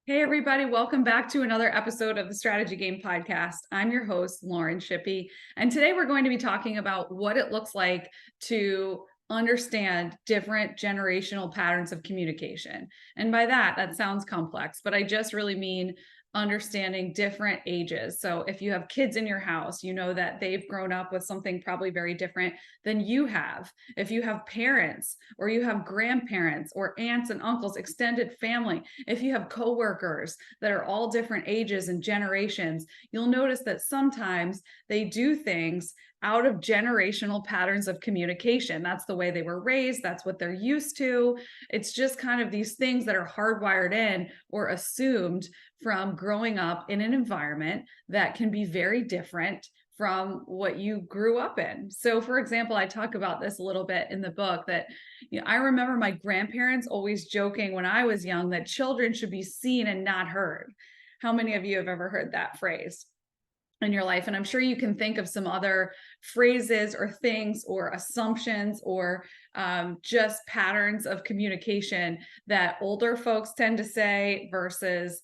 Hey, everybody, welcome back to another episode of the Strategy Game Podcast. I'm your host, Lauren Shippey, and today we're going to be talking about what it looks like to understand different generational patterns of communication. And by that sounds complex, but I just really mean understanding different ages. So if you have kids in your house, you know that they've grown up with something probably very different than you have. If you have parents or you have grandparents or aunts and uncles, extended family, if you have coworkers that are all different ages and generations, you'll notice that sometimes they do things out of generational patterns of communication. That's the way they were raised. That's what they're used to. It's just kind of these things that are hardwired in or assumed from growing up in an environment that can be very different from what you grew up in. So, for example, I talk about this a little bit in the book that I remember my grandparents always joking when I was young that children should be seen and not heard. How many of you have ever heard that phrase in your life? And I'm sure you can think of some other phrases or things or assumptions or just patterns of communication that older folks tend to say versus,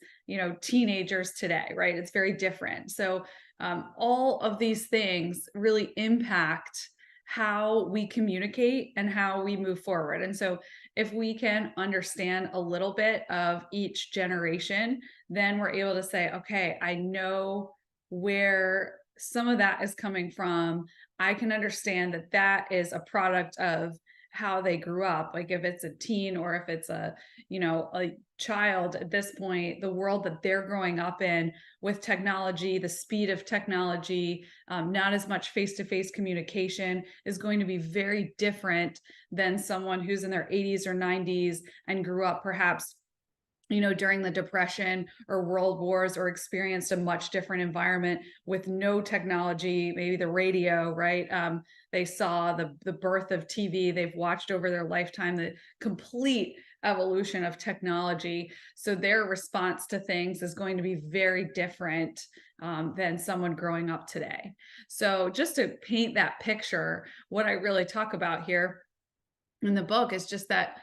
teenagers today, right? It's very different. So all of these things really impact how we communicate and how we move forward. And so if we can understand a little bit of each generation, then we're able to say, okay, I know where some of that is coming from. I can understand that that is a product of how they grew up. Like if it's a teen or if it's a child at this point, the world that they're growing up in with technology, the speed of technology, not as much face-to-face communication is going to be very different than someone who's in their 80s or 90s and grew up perhaps during the Depression or World Wars, or experienced a much different environment with no technology, maybe the radio, right? They saw the birth of TV. They've watched over their lifetime the complete evolution of technology. So their response to things is going to be very different than someone growing up today. So just to paint that picture, what I really talk about here in the book is just that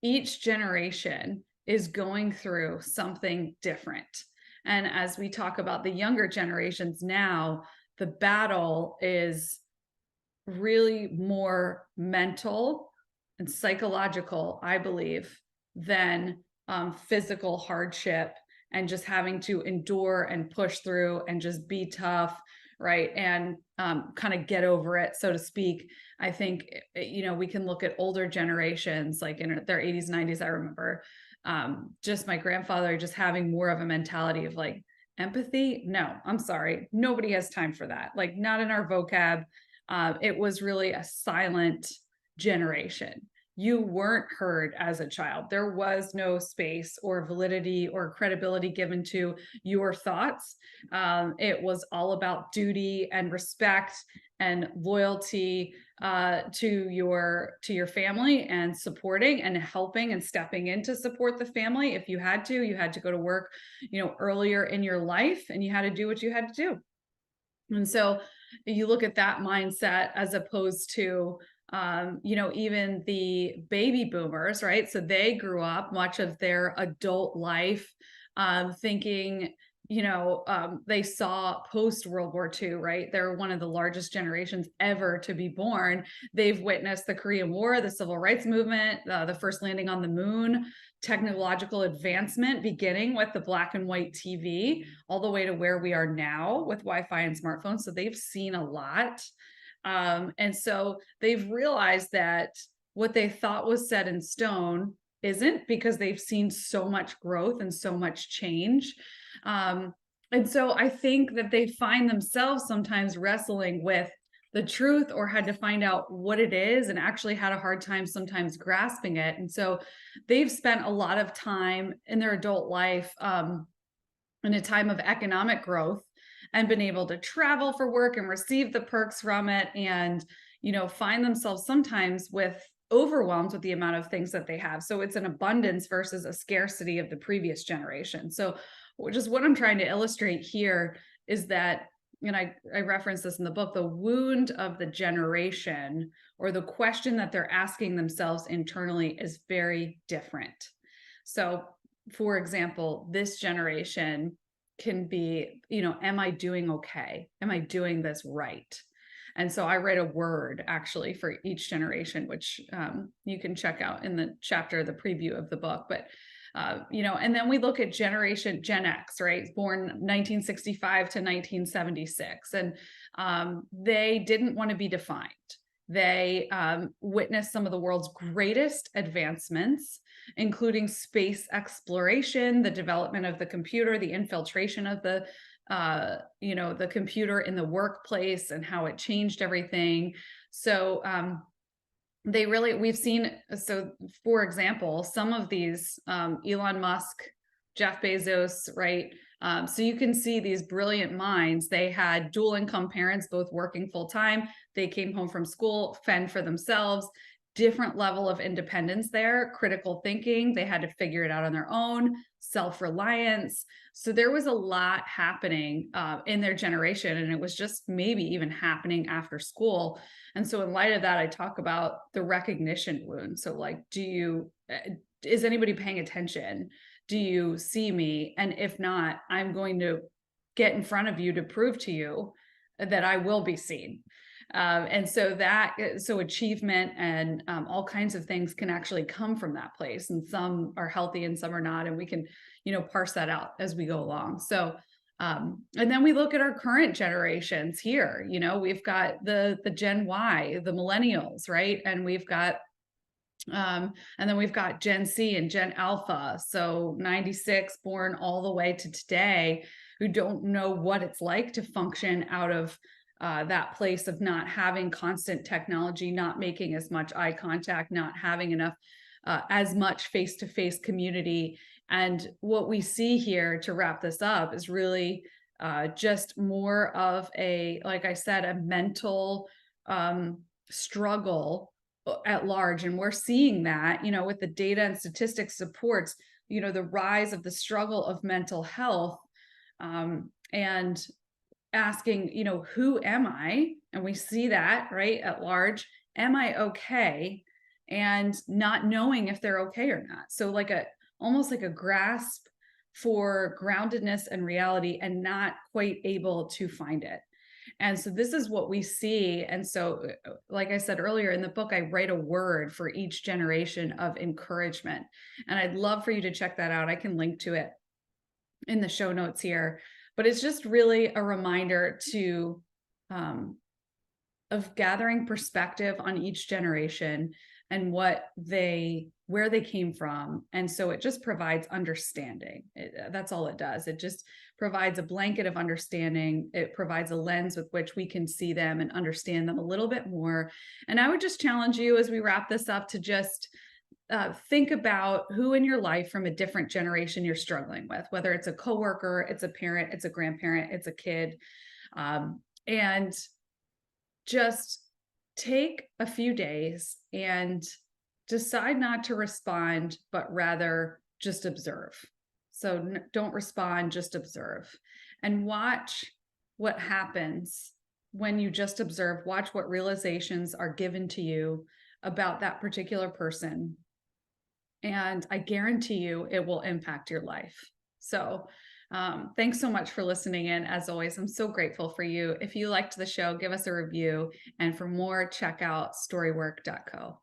each generation is going through something different. And as we talk about the younger generations now, the battle is really more mental and psychological, I believe, than physical hardship and just having to endure and push through and just be tough, right? And kind of get over it, so to speak. I think, we can look at older generations, like in their 80s, 90s. I remember just my grandfather just having more of a mentality of like empathy. No, I'm sorry. Nobody has time for that. Like not in our vocab. It was really a silent generation. You weren't heard as a child. There was no space or validity or credibility given to your thoughts. It was all about duty and respect and loyalty to your family, and supporting and helping and stepping in to support the family. If you had to go to work, earlier in your life, and you had to do what you had to do. And so you look at that mindset as opposed to even the baby boomers, right? So they grew up much of their adult life thinking, they saw post World War II, right? They're one of the largest generations ever to be born. They've witnessed the Korean War, the Civil Rights Movement, the first landing on the moon, technological advancement, beginning with the black and white TV, all the way to where we are now with Wi-Fi and smartphones. So they've seen a lot. And so they've realized that what they thought was set in stone isn't, because they've seen so much growth and so much change. And so I think that they find themselves sometimes wrestling with the truth, or had to find out what it is, and actually had a hard time sometimes grasping it. And so they've spent a lot of time in their adult life in a time of economic growth, and been able to travel for work and receive the perks from it, and find themselves sometimes overwhelmed with the amount of things that they have. So it's an abundance versus a scarcity of the previous generation. So just what I'm trying to illustrate here is that, and I reference this in the book, the wound of the generation, or the question that they're asking themselves internally, is very different. So for example, this generation can be, am I doing okay? Am I doing this right? And so I write a word actually for each generation, which you can check out in the chapter, the preview of the book. But and then we look at generation Gen X, right? Born 1965 to 1976. And they didn't want to be defined. They witnessed some of the world's greatest advancements, including space exploration, the development of the computer, the infiltration of the computer in the workplace and how it changed everything. So we've seen, so for example, some of these, Elon Musk, Jeff Bezos, right? So you can see these brilliant minds. They had dual income parents, both working full time. They came home from school, fend for themselves, different level of independence there, critical thinking. They had to figure it out on their own, self-reliance. So there was a lot happening in their generation, and it was just maybe even happening after school. And so in light of that, I talk about the recognition wound. So like, is anybody paying attention? Do you see me? And if not, I'm going to get in front of you to prove to you that I will be seen. And so achievement and all kinds of things can actually come from that place. And some are healthy and some are not. And we can, parse that out as we go along. So, and then we look at our current generations here, we've got the Gen Y, the millennials, right? And we've got and then we've got Gen C and Gen Alpha. So 96 born all the way to today, who don't know what it's like to function out of that place of not having constant technology, not making as much eye contact, not having enough, as much face-to-face community. And what we see here, to wrap this up, is really just more of like I said, a mental struggle at large. And we're seeing that, with the data and statistics supports, the rise of the struggle of mental health, and asking, who am I? And we see that, right, at large. Am I okay? And not knowing if they're okay or not. So like almost like a grasp for groundedness and reality, and not quite able to find it. And so this is what we see. And so, like I said earlier in the book, I write a word for each generation of encouragement. And I'd love for you to check that out. I can link to it in the show notes here. But it's just really a reminder of gathering perspective on each generation and where they came from. And so it just provides understanding. That's all it does. It just provides a blanket of understanding. It provides a lens with which we can see them and understand them a little bit more. And I would just challenge you, as we wrap this up, to just think about who in your life from a different generation you're struggling with, whether it's a coworker, it's a parent, it's a grandparent, it's a kid, and just take a few days and decide not to respond, but rather just observe. So don't respond, just observe, and watch what happens when you just observe. Watch what realizations are given to you about that particular person. And I guarantee you it will impact your life. So thanks so much for listening in. As always, I'm so grateful for you. If you liked the show, give us a review. And for more, check out storywork.co.